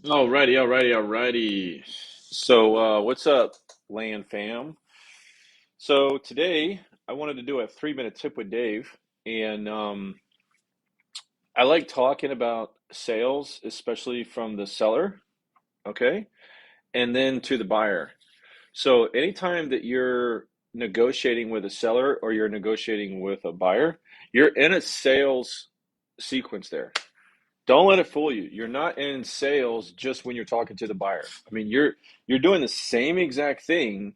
Alrighty. So, what's up, Land fam? So today I wanted to do a 3 minute tip with Dave, and I like talking about sales, especially from the seller, okay, and then to the buyer. So anytime that you're negotiating with a seller or you're negotiating with a buyer, you're in a sales sequence there. Don't let it fool you. You're not in sales just when you're talking to the buyer. I mean, you're doing the same exact thing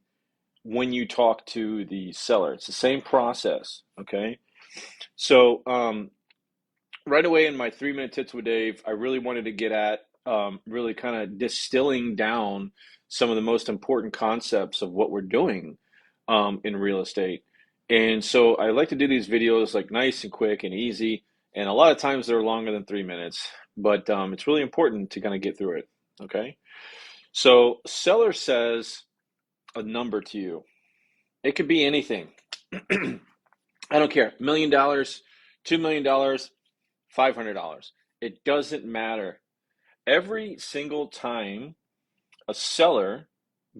when you talk to the seller. It's the same process, okay? So, right away in my 3 minute tips with Dave, I really wanted to get at really kind of distilling down some of the most important concepts of what we're doing in real estate. And so I like to do these videos like nice and quick and easy. And a lot of times they're longer than 3 minutes, but it's really important to kind of get through it. Okay. So, seller says a number to you. It could be anything. I don't care. $1 million, $2 million, $500. It doesn't matter. Every single time a seller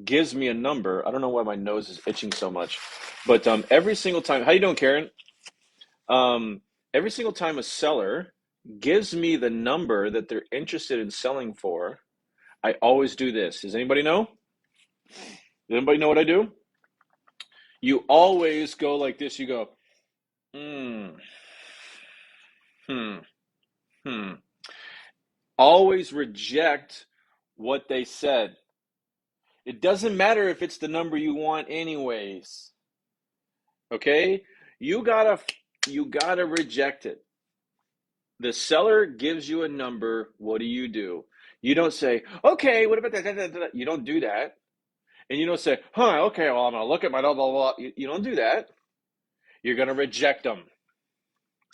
gives me a number, I don't know why my nose is itching so much, but every single time, how you doing, Karen? Um, every single time a seller gives me the number that they're interested in selling for, I always do this. Does anybody know? Does anybody know what I do? You always go like this. You go, hmm, hmm, hmm. Always reject what they said. It doesn't matter if it's the number you want anyways. Okay? You gotta you gotta reject it. The seller gives you a number, what do? You don't say, okay, what about that? You don't do that. And you don't say, huh, okay, well, I'm gonna look at my blah blah blah. You don't do that. You're gonna reject them.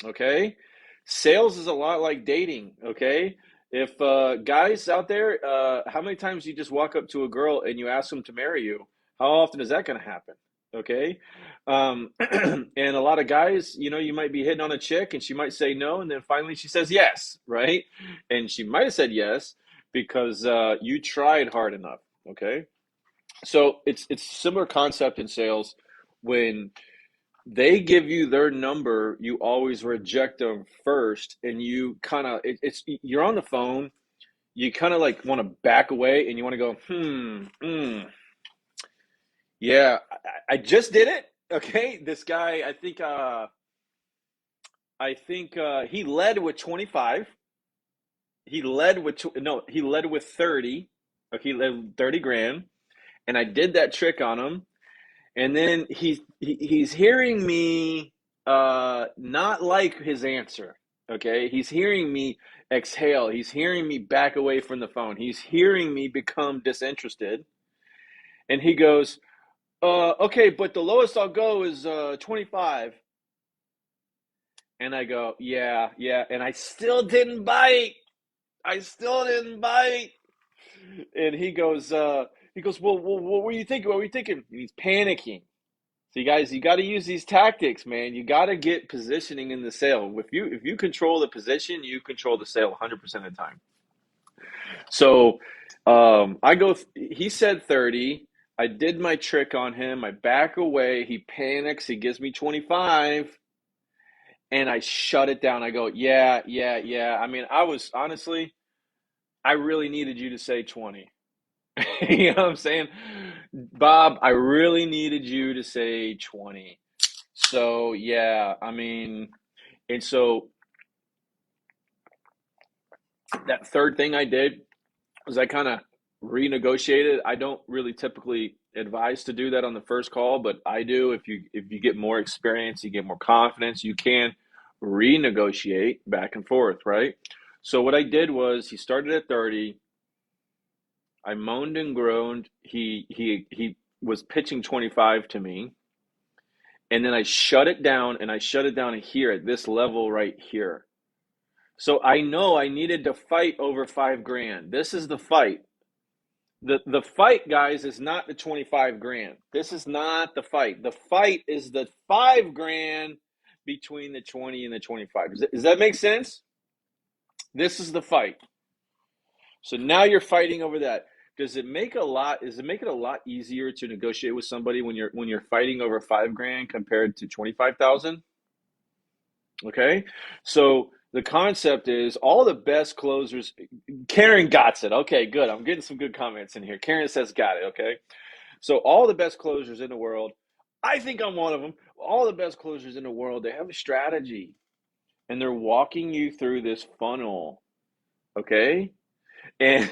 Okay? Sales is a lot like dating, okay? If guys out there, how many times you just walk up to a girl and you ask them to marry you? How often is that going to happen? Okay. And a lot of guys, you might be hitting on a chick and she might say no, and then finally she says yes, right? And she might have said yes because you tried hard enough. Okay. So it's a similar concept in sales. When they give you their number, you always reject them first, and you kind of it's you're on the phone, you kind of like want to back away, and you want to go, yeah, I just did it. Okay, this guy, I think he led with 25. He led with no, he led with 30. Okay, he led with 30 grand, and I did that trick on him. And then he's hearing me not like his answer. Okay, he's hearing me exhale. He's hearing me back away from the phone. He's hearing me become disinterested. And he goes, okay, but the lowest I'll go is 25. And I go, yeah. And I still didn't bite. I still didn't bite. And he goes, well, what were you thinking? What were you thinking? And he's panicking. So you guys, you got to use these tactics, man. You got to get positioning in the sale. If you control the position, you control the sale 100% of the time. So I go. He said 30. I did my trick on him. I back away. He panics. He gives me 25, and I shut it down. I go, yeah. I mean, I was honestly, I really needed you to say 20. You know what I'm saying, Bob? I really needed you to say 20. So yeah, I mean, and so that third thing I did was I kind of renegotiated. I don't really typically advise to do that on the first call, but I do. If you get more experience, you get more confidence, you can renegotiate back and forth, right? So what I did was he started at 30. I moaned and groaned. He was pitching 25 to me. And then I shut it down, and I shut it down here at this level right here. So I know I needed to fight over 5 grand. This is the fight. The fight, guys, is not the 25 grand. This is not the fight. The fight is the 5 grand between the 20 and the 25. Does that make sense? This is the fight. So now you're fighting over that. Does it make it a lot easier to negotiate with somebody when you're fighting over 5 grand compared to 25,000? Okay. So the concept is all the best closers. Karen got it. Okay, good. I'm getting some good comments in here. Karen says got it. Okay. So all the best closers in the world, I think I'm one of them. All the best closers in the world, they have a strategy and they're walking you through this funnel. Okay. And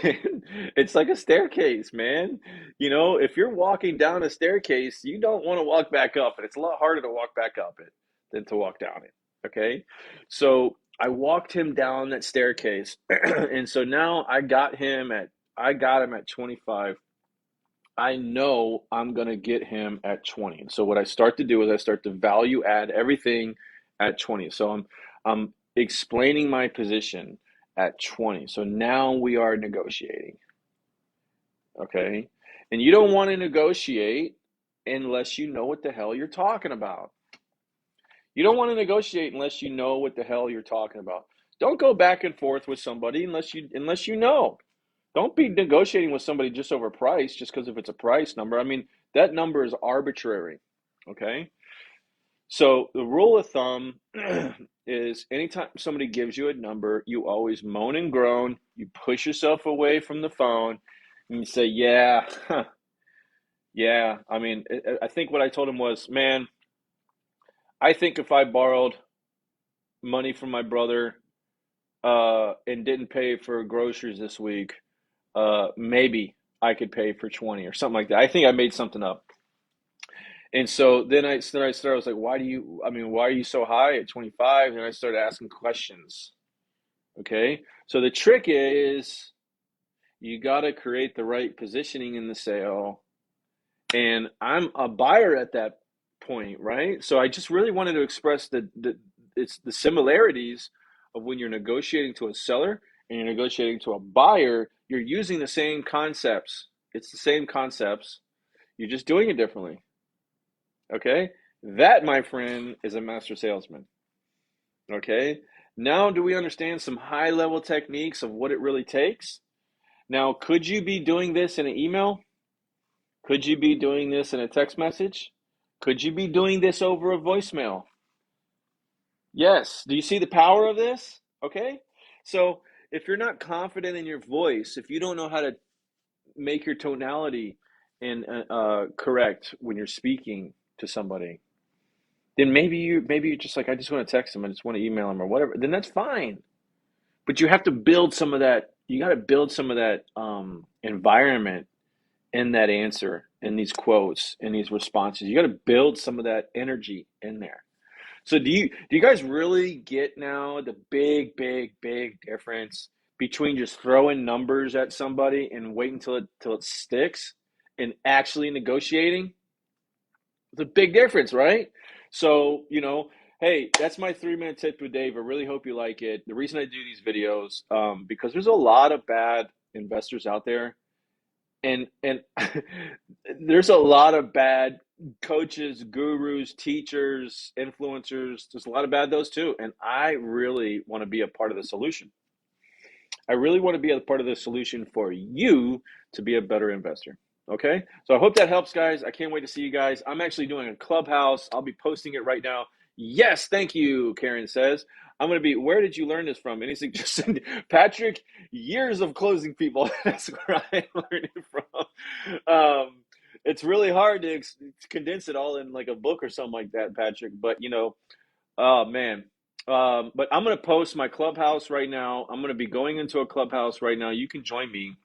it's like a staircase, man. You know, if you're walking down a staircase, you don't want to walk back up, and it's a lot harder to walk back up it than to walk down it. Okay. So I walked him down that staircase, and so now I got him at 25. I know I'm gonna get him at 20. So what I start to do is I start to value add everything at 20. So I'm explaining my position at 20. So now we are negotiating, okay? And you don't want to negotiate unless you know what the hell you're talking about. You don't want to negotiate unless you know what the hell you're talking about. Don't go back and forth with somebody unless you know. Don't be negotiating with somebody just over price, just because if it's a price number. I mean, that number is arbitrary. Okay. So the rule of thumb is anytime somebody gives you a number, you always moan and groan, you push yourself away from the phone, and you say, yeah, huh, yeah. I mean, I think what I told him was, man, I think if I borrowed money from my brother and didn't pay for groceries this week, maybe I could pay for 20 or something like that. I think I made something up. And so then I started, I was like, why are you so high at 25? And I started asking questions. Okay. So the trick is you got to create the right positioning in the sale. And I'm a buyer at that point, right? So I just really wanted to express it's the similarities of when you're negotiating to a seller and you're negotiating to a buyer, you're using the same concepts. It's the same concepts. You're just doing it differently. Okay? That, my friend, is a master salesman. Okay? Now, do we understand some high level techniques of what it really takes? Now, could you be doing this in an email? Could you be doing this in a text message? Could you be doing this over a voicemail? Yes. Do you see the power of this? Okay. So if you're not confident in your voice, if you don't know how to make your tonality and correct when you're speaking to somebody, then maybe you're just like, I just want to text them, I just want to email them or whatever. Then that's fine. But you have to build some of that. You got to build some of that environment in that answer, in these quotes, in these responses. You got to build some of that energy in there. So do you guys really get now the big difference between just throwing numbers at somebody and waiting till it sticks and actually negotiating? It's a big difference, right? So, hey, that's my 3 minute tip with Dave. I really hope you like it. The reason I do these videos, because there's a lot of bad investors out there, and there's a lot of bad coaches, gurus, teachers, influencers. There's a lot of bad those too. And I really want to be a part of the solution. I really want to be a part of the solution for you to be a better investor. Okay. So I hope that helps, guys. I can't wait to see you guys. I'm actually doing a clubhouse. I'll be posting it right now. Yes, thank you, Karen says. I'm going to be, where did you learn this from? Any suggestion? Patrick, years of closing people. That's where I learned it from. It's really hard to condense it all in like a book or something like that, Patrick. But, oh, man. But I'm going to post my clubhouse right now. I'm going to be going into a clubhouse right now. You can join me.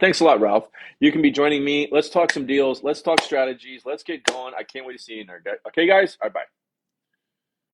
Thanks a lot, Ralph. You can be joining me. Let's talk some deals. Let's talk strategies. Let's get going. I can't wait to see you in there. Okay, guys? All right, bye.